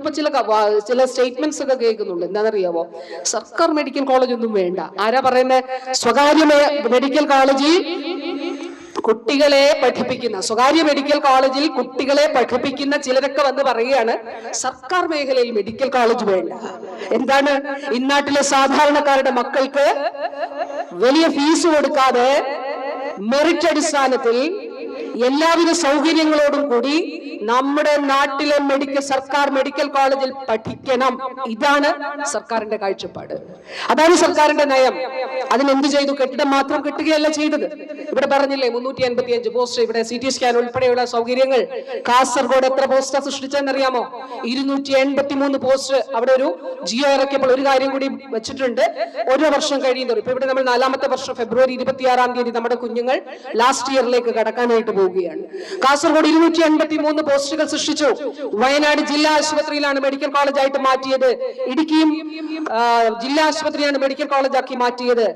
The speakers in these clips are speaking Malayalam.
ഇപ്പൊ ചില സ്റ്റേറ്റ്മെന്റ്സ് ഒക്കെ കേൾക്കുന്നുണ്ട്. എന്താണെന്നറിയാവോ? സർക്കാർ മെഡിക്കൽ കോളേജ് ഒന്നും വേണ്ട. ആരാ പറയുന്നത്? സ്വകാര്യ മെഡിക്കൽ കോളേജിൽ കുട്ടികളെ പഠിപ്പിക്കുന്ന, സ്വകാര്യ മെഡിക്കൽ കോളേജിൽ കുട്ടികളെ പഠിപ്പിക്കുന്ന ചിലരൊക്കെ വന്ന് പറയുകയാണ് സർക്കാർ മേഖലയിൽ മെഡിക്കൽ കോളേജ് വേണ്ട. എന്താണ്? ഇന്നാട്ടിലെ സാധാരണക്കാരുടെ മക്കൾക്ക് വലിയ ഫീസ് കൊടുക്കാതെ മെറിറ്റ് അടിസ്ഥാനത്തിൽ എല്ലാവിധ സൗകര്യങ്ങളോടും കൂടി നമ്മുടെ നാട്ടിലെ സർക്കാർ മെഡിക്കൽ കോളേജിൽ പഠിക്കണം. ഇതാണ് സർക്കാരിന്റെ കാഴ്ചപ്പാട്, അതാണ് സർക്കാരിന്റെ നയം. അതിനെന്ത് ചെയ്തു? കെട്ടിടം മാത്രം കെട്ടുകയല്ല ചെയ്തത്. ഇവിടെ പറഞ്ഞില്ലേ 385 പോസ്റ്റ്, ഇവിടെ CT സ്കാൻ ഉൾപ്പെടെയുള്ള സൗകര്യങ്ങൾ. കാസർഗോഡ് എത്ര പോസ്റ്റ് സൃഷ്ടിച്ചെന്നറിയാമോ? 283 പോസ്റ്റ്. അവിടെ ഒരു ജിയോ ഇറക്കിയപ്പോൾ ഒരു കാര്യം കൂടി വെച്ചിട്ടുണ്ട്, ഓരോ വർഷം കഴിയുന്നവർ. ഇപ്പൊ ഇവിടെ നമ്മൾ 4ാമത്തെ വർഷം ഫെബ്രുവരി 26-ാം തീയതി നമ്മുടെ കുഞ്ഞുങ്ങൾ ലാസ്റ്റ് ഇയറിലേക്ക് കടക്കാനായിട്ട് പോവുകയാണ്. കാസർഗോഡ് 283 പോസ്റ്റുകൾ സൃഷ്ടിച്ചു. വയനാട് ജില്ലാ ആശുപത്രിയിലാണ് മെഡിക്കൽ കോളേജായിട്ട് മാറ്റിയത്. ഇടുക്കിയും ജില്ലാ ആശുപത്രിയാണ് മെഡിക്കൽ കോളേജാക്കി മാറ്റിയത്.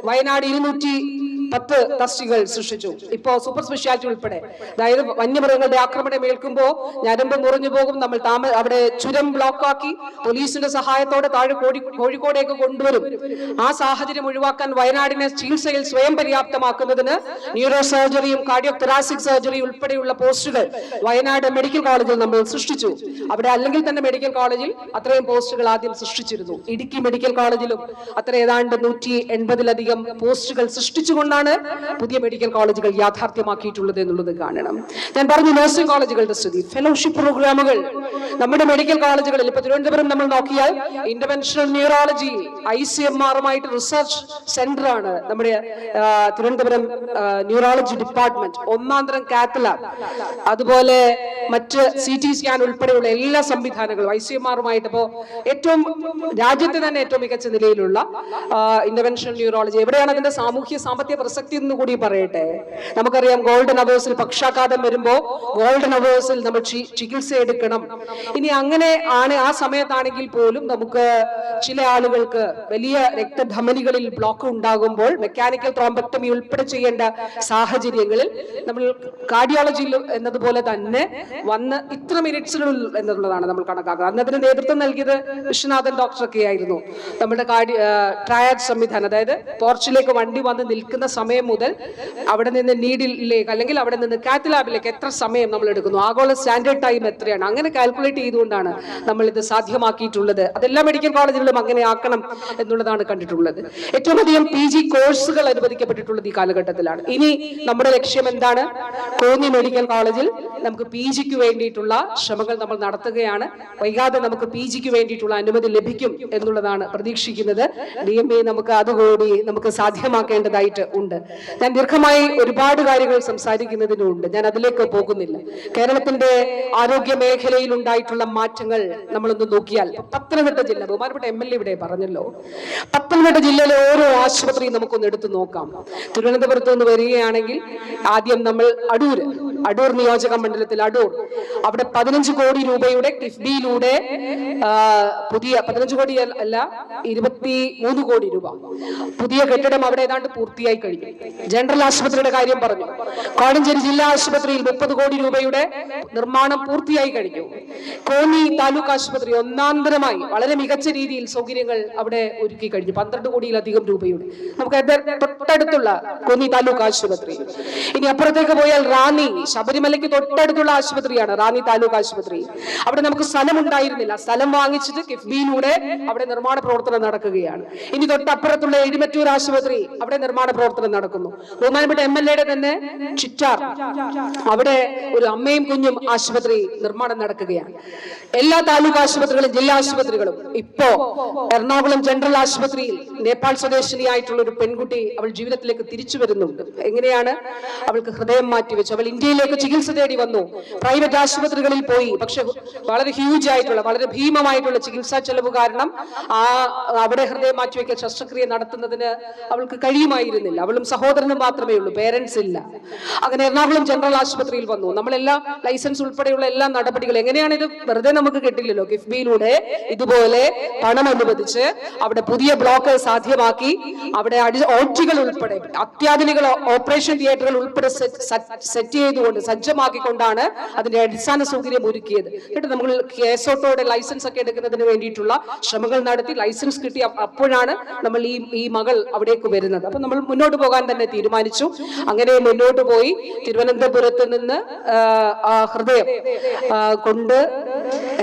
വയനാട് 210 തസ്തികകൾ സൃഷ്ടിച്ചു. ഇപ്പോ സൂപ്പർ സ്പെഷ്യാലിറ്റി ഉൾപ്പെടെ, അതായത് വന്യമൃഗങ്ങളുടെ ആക്രമണം ഏൽക്കുമ്പോ ഞരമ്പ് മുറിഞ്ഞു പോകും, നമ്മൾ അവിടെ ചുരം ബ്ലോക്കാക്കി പോലീസിന്റെ സഹായത്തോടെ താഴെ കോഴിക്കോടേക്ക് കൊണ്ടുവരും. ആ സാഹചര്യം ഒഴിവാക്കാൻ വയനാടിനെ ചികിത്സയിൽ സ്വയം പര്യാപ്തമാക്കുന്നതിന് ന്യൂറോ സർജറിയും കാർഡിയോ തൊറാസിക് സർജറി ഉൾപ്പെടെയുള്ള പോസ്റ്റുകൾ വയനാട് മെഡിക്കൽ കോളേജിൽ നമ്മൾ സൃഷ്ടിച്ചു. അവിടെ അല്ലെങ്കിൽ തന്നെ മെഡിക്കൽ കോളേജിൽ അത്രയും പോസ്റ്റുകൾ ആദ്യം സൃഷ്ടിച്ചിരുന്നു. ഇടുക്കി മെഡിക്കൽ കോളേജിലും അത്ര ഏതാണ്ട് 180-ലധികം പോസ്റ്റുകൾ സൃഷ്ടിച്ചുകൊണ്ടാണ് പുതിയ മെഡിക്കൽ കോളേജുകൾ യാഥാർത്ഥ്യമാക്കിയിട്ടുള്ളത് എന്നുള്ളത് കാണണം. ഞാൻ പറഞ്ഞു നഴ്സിംഗ് കോളേജുകളുടെ സ്ഥിതി, ഫെലോഷിപ്പ് പ്രോഗ്രാമുകൾ നമ്മുടെ മെഡിക്കൽ കോളേജുകളിൽ. ഇപ്പൊ തിരുവനന്തപുരം നമ്മൾ നോക്കിയാൽ ഇന്റർവെൻഷണൽ ന്യൂറോളജി ICMR-ഉമായിട്ട് റിസർച്ച് സെന്റർ ആണ് നമ്മുടെ തിരുവനന്തപുരം ന്യൂറോളജി ഡിപ്പാർട്ട്മെന്റ്. ഒന്നാന്തരം കാത്ത് ലാബ്, അതുപോലെ മറ്റ് CT സ്കാൻ ഉൾപ്പെടെയുള്ള എല്ലാ സംവിധാനങ്ങളും ICMR-ഉമായിട്ട് ഇപ്പോ ഏറ്റവും രാജ്യത്തെ തന്നെ ഏറ്റവും മികച്ച നിലയിലുള്ള ഇന്റർവെൻഷണൽ ന്യൂറോളജി. എവിടെയാണ് അതിന്റെ സാമൂഹ്യ സാമ്പത്തിക പ്രസക്തി എന്ന് കൂടി പറയട്ടെ. നമുക്കറിയാം ഗോൾഡൻ അവേഴ്സിൽ പക്ഷാഘാതം വരുമ്പോ ഗോൾഡൻ അവേഴ്സിൽ നമ്മൾ ചികിത്സ എടുക്കണം. ഇനി അങ്ങനെ ആണ്, ആ സമയത്താണെങ്കിൽ പോലും നമുക്ക് ചില ആളുകൾക്ക് വലിയ രക്തധമനികളിൽ ബ്ലോക്ക് ഉണ്ടാകുമ്പോൾ മെക്കാനിക്കൽ ത്രോംബക്ടമി ഉൾപ്പെടെ ചെയ്യേണ്ട സാഹചര്യങ്ങളിൽ നമ്മൾ കാർഡിയോളജിയിൽ എന്നതുപോലെ തന്നെ വന്ന് ഇത്ര മിനിറ്റ്സിനുള്ളിൽ എന്നുള്ളതാണ് നമ്മൾ കണക്കാക്കുക. അന്ന് അതിന് നേതൃത്വം നൽകിയത് വിശ്വനാഥൻ ഡോക്ടറൊക്കെ ആയിരുന്നു. നമ്മുടെ ട്രയാഡ് സംവിധാനം, അതായത് പോർച്ചിലേക്ക് വണ്ടി വന്ന് നിൽക്കുന്ന സമയം മുതൽ അവിടെ നിന്ന് നീഡിലേക്ക് അല്ലെങ്കിൽ അവിടെ നിന്ന് കാത്ത് ലാബിലേക്ക് എത്ര സമയം നമ്മൾ എടുക്കുന്നു, ആഗോള സ്റ്റാൻഡേർഡ് ടൈം എത്രയാണ്, അങ്ങനെ കാൽക്കുലേറ്റ് ചെയ്തുകൊണ്ടാണ് നമ്മൾ ഇത് സാധ്യമാക്കിയിട്ടുള്ളത്. അതെല്ലാ മെഡിക്കൽ കോളേജുകളിലും അങ്ങനെ ആക്കണം എന്നുള്ളതാണ് കണ്ടിട്ടുള്ളത്. ഏറ്റവും അധികം PG കോഴ്സുകൾ അനുവദിക്കപ്പെട്ടിട്ടുള്ളത് ഈ കാലഘട്ടത്തിലാണ്. ഇനി നമ്മുടെ ലക്ഷ്യം എന്താണ്? കോന്നി മെഡിക്കൽ കോളേജിൽ നമുക്ക് PGക്ക് വേണ്ടിയിട്ടുള്ള ശ്രമങ്ങൾ നമ്മൾ നടത്തുകയാണ്. വൈകാതെ നമുക്ക് PGക്ക് വേണ്ടിയിട്ടുള്ള അനുമതി ലഭിക്കും എന്നുള്ളതാണ് പ്രതീക്ഷിക്കുന്നത്. DMA നമുക്ക് അതുകൂടി നമുക്ക് സാധ്യമാക്കേണ്ടതായിട്ട് ഉണ്ട്. ഞാൻ ദീർഘമായി ഒരുപാട് കാര്യങ്ങൾ സംസാരിക്കുന്നതിനുണ്ട്, ഞാൻ അതിലേക്ക് പോകുന്നില്ല. കേരളത്തിന്റെ ആരോഗ്യ മേഖലയിൽ ഉണ്ടായിട്ടുള്ള മാറ്റങ്ങൾ നമ്മളൊന്ന് നോക്കിയാൽ, പത്തനംതിട്ട ജില്ല, ബഹുമാനപ്പെട്ട MLA ഇവിടെ പറഞ്ഞല്ലോ, പത്തനംതിട്ട ജില്ലയിലെ ഓരോ ആശുപത്രിയും നമുക്കൊന്ന് എടുത്തു നോക്കാം. തിരുവനന്തപുരത്ത് നിന്ന് വരികയാണെങ്കിൽ ആദ്യം നമ്മൾ അടൂർ നിയോജക മണ്ഡലത്തിൽ അവിടെ 15 കോടി രൂപയുടെ കിഫ്ബിയിലൂടെ പുതിയ 15 കോടി അല്ല 23 കോടി രൂപ പുതിയ കെട്ടിടം അവിടെ ഏതാണ്ട് പൂർത്തിയായി കഴിഞ്ഞു. ജനറൽ ആശുപത്രിയുടെ കാര്യം പറഞ്ഞു. കോഴഞ്ചേരി ജില്ലാ ആശുപത്രിയിൽ 30 കോടി രൂപയുടെ നിർമ്മാണം പൂർത്തിയായി കഴിഞ്ഞു. കോന്നി താലൂക്ക് ആശുപത്രി ഒന്നാന്തരമായി വളരെ മികച്ച രീതിയിൽ സൗകര്യങ്ങൾ അവിടെ ഒരുക്കി കഴിഞ്ഞു. 12 കോടിയിലധികം രൂപയുടെ. നമുക്ക് തൊട്ടടുത്തുള്ള കോന്നി താലൂക്ക് ആശുപത്രി. ഇനി അപ്പുറത്തേക്ക് പോയാൽ റാന്നി, ശബരിമലയ്ക്ക് തൊട്ടടുത്തുള്ള ആശുപത്രിയാണ് റാന്നി താലൂക്ക് ആശുപത്രി. അവിടെ നമുക്ക് സ്ഥലം ഉണ്ടായിരുന്നില്ല, സ്ഥലം വാങ്ങിച്ചിട്ട് കിഫ്ബിയിലൂടെ അവിടെ നിർമ്മാണ പ്രവർത്തനം നടക്കുകയാണ്. ഇനി തൊട്ടപ്പുറത്തുള്ള എഴുമറ്റൂർ ആശുപത്രി, അവിടെ നിർമ്മാണ പ്രവർത്തനം നടക്കുന്നു. ബഹുമാനപ്പെട്ട MLA-യുടെ തന്നെ ചിറ്റാർ, അവിടെ ഒരു അമ്മയും കുഞ്ഞും ആശുപത്രി നിർമ്മാണം നടക്കുകയാണ്. എല്ലാ താലൂക്ക് ആശുപത്രികളും ജില്ലാ ആശുപത്രികളും. ഇപ്പോ എറണാകുളം ജനറൽ ആശുപത്രിയിൽ നേപ്പാൾ സ്വദേശിനിയായിട്ടുള്ള ഒരു പെൺകുട്ടി അവൾ ജീവിതത്തിലേക്ക് തിരിച്ചു വരുന്നുണ്ട്. എങ്ങനെയാണ്? അവൾക്ക് ഹൃദയം മാറ്റിവെച്ചു. അവൾ ഇന്ത്യയിലേക്ക് ചികിത്സ തേടി വന്നു. പ്രൈവറ്റ് ആശുപത്രികളിൽ പോയി. പക്ഷെ വളരെ ഹ്യൂജ് ആയിട്ടുള്ള, വളരെ ഭീമമായിട്ടുള്ള ചികിത്സാ ചെലവ് കാരണം അവിടെ ഹൃദയം മാറ്റിവെക്കൽ ശസ്ത്രക്രിയ നടത്തുന്നതിന് അവൾക്ക് കഴിയുമായിരുന്നില്ല. അവളും സഹോദരനും മാത്രമേ ഉള്ളൂ, പേരൻസ് ഇല്ല. അങ്ങനെ എറണാകുളം ജനറൽ ആശുപത്രിയിൽ വന്നു. നമ്മളെല്ലാ ലൈസൻസ് ഉൾപ്പെടെയുള്ള എല്ലാ നടപടികളും, എങ്ങനെയാണ് ഇത് വെറുതെ നമുക്ക് കിട്ടില്ലല്ലോ, കിഫ്ബിയിലൂടെ ഇതുപോലെ പണം അനുവദിച്ച് അവിടെ പുതിയ ബ്ലോക്ക് സാധ്യമാക്കി അവിടെ OT-കൾ ഉൾപ്പെടെ അത്യാധുനിക ഓപ്പറേഷൻ തിയേറ്ററുകൾ ഉൾപ്പെടെ സെറ്റ് ചെയ്തുകൊണ്ട് ചെയ്തുകൊണ്ട് സജ്ജമാക്കിക്കൊണ്ടാണ് അതിന്റെ അടിസ്ഥാന സൗകര്യം ഒരുക്കിയത്. എന്നിട്ട് നമ്മൾ കേസോട്ടോയുടെ ലൈസൻസ് ഒക്കെ എടുക്കുന്നതിന് വേണ്ടിയിട്ടുള്ള ശ്രമങ്ങൾ നടത്തി ലൈസൻസ് കിട്ടി. അപ്പോഴാണ് നമ്മൾ ഈ മകൾ അവിടേക്ക് വരുന്നത്. അപ്പൊ നമ്മൾ മുന്നോട്ട് പോകാൻ തന്നെ തീരുമാനിച്ചു. അങ്ങനെ മുന്നോട്ട് പോയി തിരുവനന്തപുരത്ത് നിന്ന് ഹൃദയം കൊണ്ട്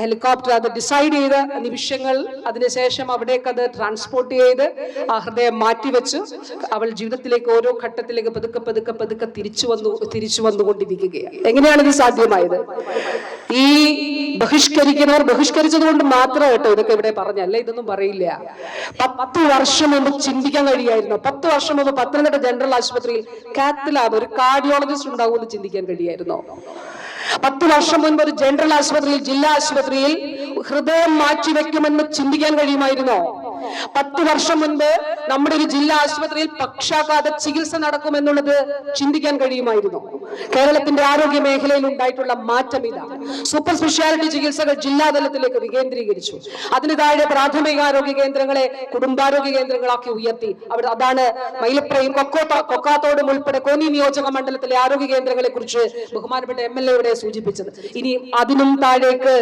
ഹെലികോപ്റ്റർ അത് ഡിസൈഡ് ചെയ്ത നിമിഷങ്ങൾ, അതിനുശേഷം അവിടേക്ക് അത് ട്രാൻസ്പോർട്ട് ചെയ്ത് ആ ഹൃദയം മാറ്റിവെച്ച് അവൾ ജീവിതത്തിലേക്ക് ഓരോ ഘട്ടത്തിലേക്ക് പതുക്കെ പതുക്കെ പതുക്കെ തിരിച്ചു വന്നുകൊണ്ടിരിക്കുകയാണ്. എങ്ങനെയാണ് ഇത് സാധ്യമായത്? ഈ ബഹിഷ്കരിക്കുന്നവർ ബഹിഷ്കരിച്ചത് കൊണ്ട് മാത്രം കേട്ടോ ഇതൊക്കെ ഇവിടെ പറഞ്ഞല്ലേ, ഇതൊന്നും പറയില്ല. 10 വർഷം മുമ്പ് ചിന്തിക്കാൻ കഴിയായിരുന്നു. 10 വർഷം മുമ്പ് പത്തനംതിട്ട ജനറൽ ആശുപത്രിയിൽ കാത്ത് ലാബ് ഒരു കാർഡിയോളജിസ്റ്റ് ഉണ്ടാവുമെന്ന് ചിന്തിക്കാൻ കഴിയായിരുന്നോ? 10 വർഷം മുൻപ് ഒരു ജനറൽ ആശുപത്രിയിൽ, ജില്ലാ ആശുപത്രിയിൽ ഹൃദയം മാറ്റിവെക്കുമെന്ന് ചിന്തിക്കാൻ കഴിയുമായിരുന്നോ? 10 വർഷം മുൻപ് നമ്മുടെ ഒരു ജില്ലാ ആശുപത്രിയിൽ പക്ഷാഘാത ചികിത്സ നടക്കുമെന്നുള്ളത് ചിന്തിക്കാൻ കഴിയുമായിരുന്നു? കേരളത്തിന്റെ ആരോഗ്യ മേഖലയിൽ ഉണ്ടായിട്ടുള്ള മാറ്റം ഇതാണ്. സൂപ്പർ സ്പെഷ്യാലിറ്റി ചികിത്സകൾ ജില്ലാതലത്തിലേക്ക് വികേന്ദ്രീകരിച്ചു. അതിന് താഴെ പ്രാഥമികാരോഗ്യ കേന്ദ്രങ്ങളെ കുടുംബാരോഗ്യ കേന്ദ്രങ്ങളാക്കി ഉയർത്തി. അതാണ് മൈലപ്രയും കൊക്കാത്തോടും ഉൾപ്പെടെ കോന്നി നിയോജക മണ്ഡലത്തിലെ ആരോഗ്യ കേന്ദ്രങ്ങളെ കുറിച്ച് ബഹുമാനപ്പെട്ട MLA ഇവിടെ സൂചിപ്പിച്ചത്. ഇനി അതിനും താഴേക്ക്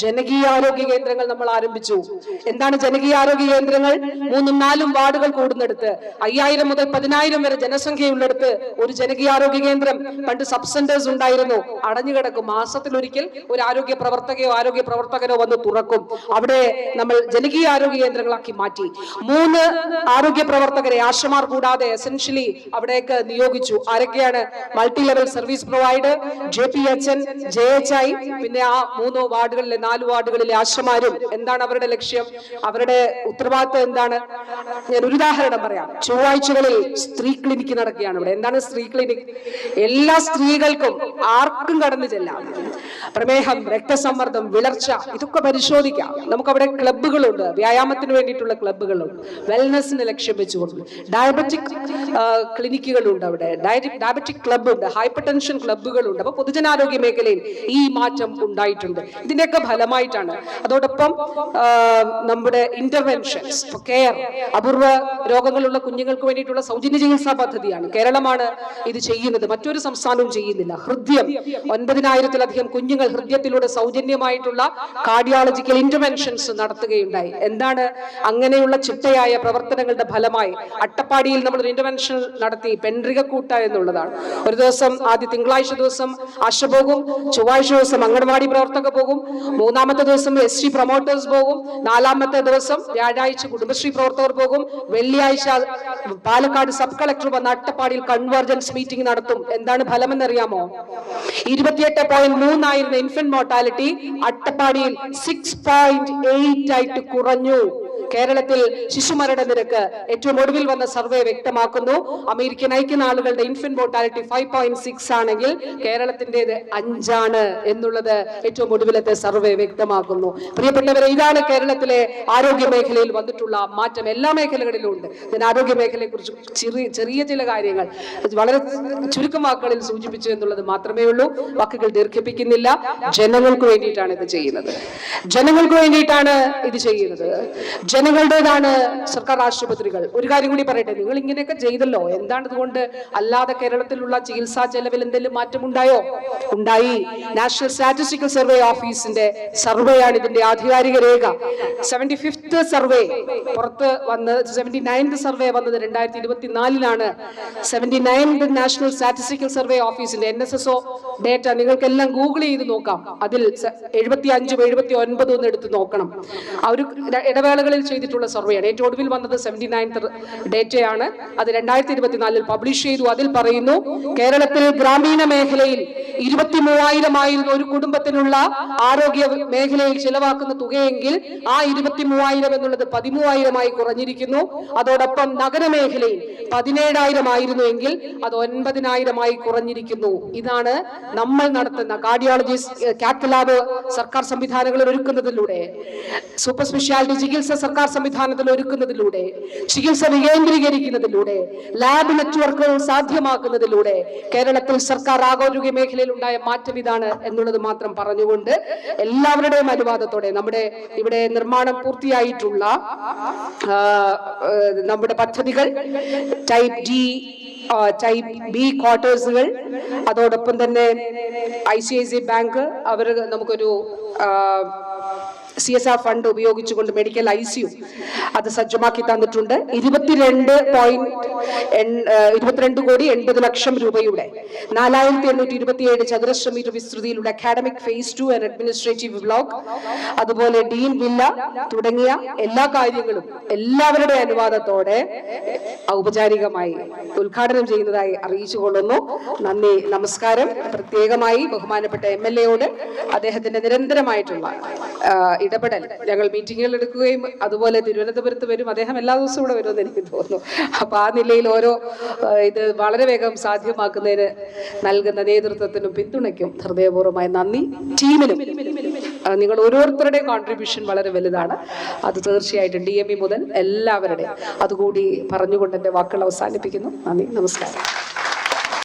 ജനകീയ ആരോഗ്യ കേന്ദ്രങ്ങൾ നമ്മൾ ആരംഭിച്ചു. എന്താണ് ജനകീയ ആരോഗ്യ കേന്ദ്രങ്ങൾ? 3-4 വാർഡുകൾ കൂടുന്നിടത്ത്, 5000 മുതൽ 10000 വരെ ജനസംഖ്യയുള്ളിടത്ത് ഒരു ജനകീയ ആരോഗ്യ കേന്ദ്രം. പണ്ട് സബ് സെന്റേഴ്സ് ഉണ്ടായിരുന്നു, അടഞ്ഞുകിടക്കും. മാസത്തിലൊരിക്കൽ ഒരു ആരോഗ്യ പ്രവർത്തകയോ ആരോഗ്യ പ്രവർത്തകനോ വന്ന് തുറക്കും. അവിടെ നമ്മൾ ജനകീയ ആരോഗ്യ കേന്ദ്രങ്ങളാക്കി മാറ്റി. 3 ആരോഗ്യ പ്രവർത്തകരെ ആശമാർ കൂടാതെ എസെൻഷ്യലി അവിടേക്ക് നിയോഗിച്ചു. ആരൊക്കെയാണ്? Multi level service provider, JPHN, JHI, പിന്നെ ആ 3 വാർഡുകളിലെ 4 വാർഡുകളിലെ ആശമാരും. എന്താണ് അവരുടെ ലക്ഷ്യം? അവരുടെ ഉത്തരവാദിത്വം എന്താണ്? ഞാൻ ഒരു ഉദാഹരണം പറയാം. ചൊവ്വാഴ്ചകളിൽ സ്ത്രീ ക്ലിനിക്ക് നടക്കുകയാണ് ഇവിടെ. എന്താണ് സ്ത്രീ ക്ലിനിക്? എല്ലാ സ്ത്രീകൾക്കും ആർക്കും കടന്നു ചെല്ലാം. പ്രമേഹം, രക്തസമ്മർദ്ദം, വിളർച്ച, ഇതൊക്കെ പരിശോധിക്കാം. നമുക്കവിടെ ക്ലബ്ബുകളുണ്ട്, വ്യായാമത്തിന് വേണ്ടിയിട്ടുള്ള ക്ലബ്ബുകളുണ്ട്, വെൽനെസ്സിന് ലക്ഷ്യം വെച്ചുകൊണ്ട് ഡയബറ്റിക് ക്ലിനിക്കുകളുണ്ട്, അവിടെ ഡയബറ്റിക് ക്ലബ്ബ് ഉണ്ട്, ഹൈപ്പർ ടെൻഷൻ ക്ലബ്ബുകളുണ്ട്. അപ്പൊ പൊതുജനാരോഗ്യ മേഖലയിൽ ഈ മാറ്റം ഉണ്ടായിട്ടുണ്ട്. ഇതിന്റെയൊക്കെ ഫലമായിട്ടാണ്. അതോടൊപ്പം നമ്മുടെ ഇന്റർവെൻഷൻസ് കെയർ, അപൂർവ രോഗങ്ങളുള്ള കുഞ്ഞുങ്ങൾക്ക് വേണ്ടിയിട്ടുള്ള സൗജന്യ ചികിത്സാ പദ്ധതിയാണ്. കേരളമാണ് ഇത് ചെയ്യുന്നത്, മറ്റൊരു സംസ്ഥാനവും ചെയ്യുന്നില്ല. ഹൃദയം 9000-ലധികം കുഞ്ഞുങ്ങൾ ഹൃദയത്തിലൂടെ സൗജന്യമായിട്ടുള്ള കാർഡിയോളജിക്കൽ ഇന്റർവെൻഷൻസ് നടത്തുകയുണ്ടായി. എന്താണ് അങ്ങനെയുള്ള ചിട്ടയായ പ്രവർത്തനങ്ങളുടെ ഫലമായി അട്ടപ്പാടിയിൽ നമ്മൾ ഒരു ഇന്റർവെൻഷൻ നടത്തി, പെൻഡ്രികക്കൂട്ട എന്നുള്ളതാണ്. ഒരു ദിവസം ആദ്യ തിങ്കളാഴ്ച ദിവസം ആശ പോകും, ചൊവ്വാഴ്ച ദിവസം അംഗൻവാടി പ്രവർത്തക പോകും, 3-ാമത്തെ ദിവസം SC പ്രൊമോട്ടേഴ്സ് പോകും, 4-ാമത്തെ ദിവസം വ്യാഴാഴ്ച കുടുംബശ്രീ പ്രവർത്തകർ പോകും, വെള്ളിയാഴ്ച പാലക്കാട് സബ് കളക്ടർ വന്ന അട്ടപ്പാടിയിൽ കൺവർജൻസ് മീറ്റിംഗ് നടത്തും. എന്താണ് ഫലമെന്നറിയാമോ? 28.3 ആയിരുന്ന ഇൻഫന്റ് മോർട്ടാലിറ്റി അട്ടപ്പാടിയിൽ 6.8 ആയിട്ട് കുറഞ്ഞു. കേരളത്തിൽ ശിശുമരണ നിരക്ക് ഏറ്റവും ഒടുവിൽ വന്ന സർവേ വ്യക്തമാക്കുന്നു. അമേരിക്കൻ ഐക്യനാടുകളുടെ ഇൻഫന്റ് മോർട്ടാലിറ്റി 5.6 ആണെങ്കിൽ കേരളത്തിൻ്റെത് 5 ആണ് എന്നുള്ളത് ഏറ്റവും ഒടുവിലത്തെ സർവേ വ്യക്തമാക്കുന്നു. പ്രിയപ്പെട്ടവരെ, ഇതാണ് കേരളത്തിലെ ആരോഗ്യ മേഖലയിൽ വന്നിട്ടുള്ള മാറ്റം. എല്ലാ മേഖലകളിലും ഉണ്ട്. ഞാൻ ആരോഗ്യ മേഖലയെ കുറിച്ച് ചെറിയ ചില കാര്യങ്ങൾ വളരെ ചുരുക്കം വാക്കുകളിൽ സൂചിപ്പിച്ചു എന്നുള്ളത് മാത്രമേ ഉള്ളൂ. വാക്കുകൾ ദീർഘിപ്പിക്കുന്നില്ല. ജനങ്ങൾക്ക് വേണ്ടിയിട്ടാണ് ഇത് ചെയ്യുന്നത്. ജനങ്ങൾക്ക് വേണ്ടിയിട്ടാണ് ഇത് ചെയ്യുന്നത്. ജനങ്ങളുടേതാണ് സർക്കാർ ആശുപത്രികൾ. ഒരു കാര്യം കൂടി പറയട്ടെ, നിങ്ങൾ ഇങ്ങനെയൊക്കെ ചെയ്തല്ലോ, എന്താണ് ഇതുകൊണ്ട്? അല്ലാതെ കേരളത്തിലുള്ള ചികിത്സാ ചെലവിൽ എന്തെങ്കിലും മാറ്റം ഉണ്ടായോ? ഉണ്ടായി. നാഷണൽ സ്റ്റാറ്റിസ്റ്റിക്കൽ സർവേ ഓഫീസിന്റെ സർവേയാണ് ഇതിന്റെ ആധികാരിക രേഖ. 75th സർവേ പുറത്ത് വന്ന് 79th സർവേ വന്നത് 2024-ലാണ്. 79th നാഷണൽ സ്റ്റാറ്റിസ്റ്റിക്കൽ സർവേ ഓഫീസിന്റെ NSSO ഡേറ്റ നിങ്ങൾക്കെല്ലാം ഗൂഗിൾ ചെയ്ത് നോക്കാം. അതിൽ 75, 79 ഒന്ന് എടുത്ത് നോക്കണം. ആ ഒരു ഇടവേളകളിൽ ചെയ്തിട്ടുള്ള സർവേയാണ്. ഏറ്റവും ഒടുവിൽ വന്നത് 79th ഡേറ്റയാണ്. അത് 2024 പബ്ലിഷ് ചെയ്തു. അതിൽ പറയുന്നു, കേരളത്തിൽ ഗ്രാമീണ മേഖലയിൽ 23,000 ആയിരുന്നു ഒരു കുടുംബത്തിനുള്ള ആരോഗ്യ മേഖലയിൽ ചിലവാക്കുന്ന തുകയെങ്കിൽ ആ 23,000 എന്നുള്ളത് 13,000 കുറഞ്ഞിരിക്കുന്നു. അതോടൊപ്പം നഗരമേഖലയിൽ 17,000 ആയിരുന്നു എങ്കിൽ അത് 9,000 കുറഞ്ഞിരിക്കുന്നു. ഇതാണ് നമ്മൾ നടത്തുന്ന കാർഡിയോളജിസ്റ്റ് കാത്ത് ലാബ് സർക്കാർ സംവിധാനങ്ങളിൽ ഒരുക്കുന്നതിലൂടെ, സൂപ്പർ സ്പെഷ്യാലിറ്റി ചികിത്സ സർക്കാർ സംവിധാനത്തിൽ ഒരുക്കുന്നതിലൂടെ, ചികിത്സ വികേന്ദ്രീകരിക്കുന്നതിലൂടെ, ലാബ് നെറ്റ്വർക്കുകൾ സാധ്യമാക്കുന്നതിലൂടെ കേരളത്തിൽ സർക്കാർ ആരോഗ്യ മേഖലയിൽ ഉണ്ടായ മാറ്റം ഇതാണ് എന്നുള്ളത് മാത്രം പറഞ്ഞുകൊണ്ട് എല്ലാവരുടെയും അനുവാദത്തോടെ നമ്മുടെ ഇവിടെ നിർമ്മാണം പൂർത്തിയായിട്ടുള്ള നമ്മുടെ പദ്ധതികൾ ടൈപ്പ് D ടൈപ്പ് ബി ക്വാർട്ടേഴ്സുകൾ, അതോടൊപ്പം തന്നെ ICICI ബാങ്ക് അവർ നമുക്കൊരു CSR ഫണ്ട് ഉപയോഗിച്ചുകൊണ്ട് മെഡിക്കൽ ICU അത് സജ്ജമാക്കി തന്നിട്ടുണ്ട്. 22,80,00,000 രൂപയുടെ 4,827 ചതുരശ്ര മീറ്റർ വിസ്തൃതിയിലുള്ള academic phase 2 and administrative block, അതുപോലെ ഡീൻ വില്ല തുടങ്ങിയ എല്ലാ കാര്യങ്ങളും എല്ലാവരുടെ അനുവാദത്തോടെ ഔപചാരികമായി ഉദ്ഘാടനം ചെയ്യുന്നതായി അറിയിച്ചുകൊള്ളുന്നു. നന്ദി, നമസ്കാരം. പ്രത്യേകമായി ബഹുമാനപ്പെട്ട MLA-യോട് അദ്ദേഹത്തിന്റെ നിരന്തരമായിട്ടുള്ള ഇടപെടൽ, ഞങ്ങൾ മീറ്റിങ്ങുകൾ എടുക്കുകയും അതുപോലെ തിരുവനന്തപുരത്ത് വരും, അദ്ദേഹം എല്ലാ ദിവസവും ഇവിടെ വരുമെന്ന് എനിക്ക് തോന്നുന്നു. അപ്പൊ ആ നിലയിൽ ഇത് വളരെ വേഗം സാധ്യമാക്കുന്നതിന് നൽകുന്ന നേതൃത്വത്തിനും പിന്തുണയ്ക്കും ഹൃദയപൂർവ്വമായ നന്ദി. ടീമിനും നിങ്ങൾ ഓരോരുത്തരുടെയും കോൺട്രിബ്യൂഷൻ വളരെ വലുതാണ്. അത് തീർച്ചയായിട്ടും DME മുതൽ എല്ലാവരുടെയും അതുകൂടി പറഞ്ഞുകൊണ്ട് എൻ്റെ വാക്കുകൾ അവസാനിപ്പിക്കുന്നു. നന്ദി, നമസ്കാരം.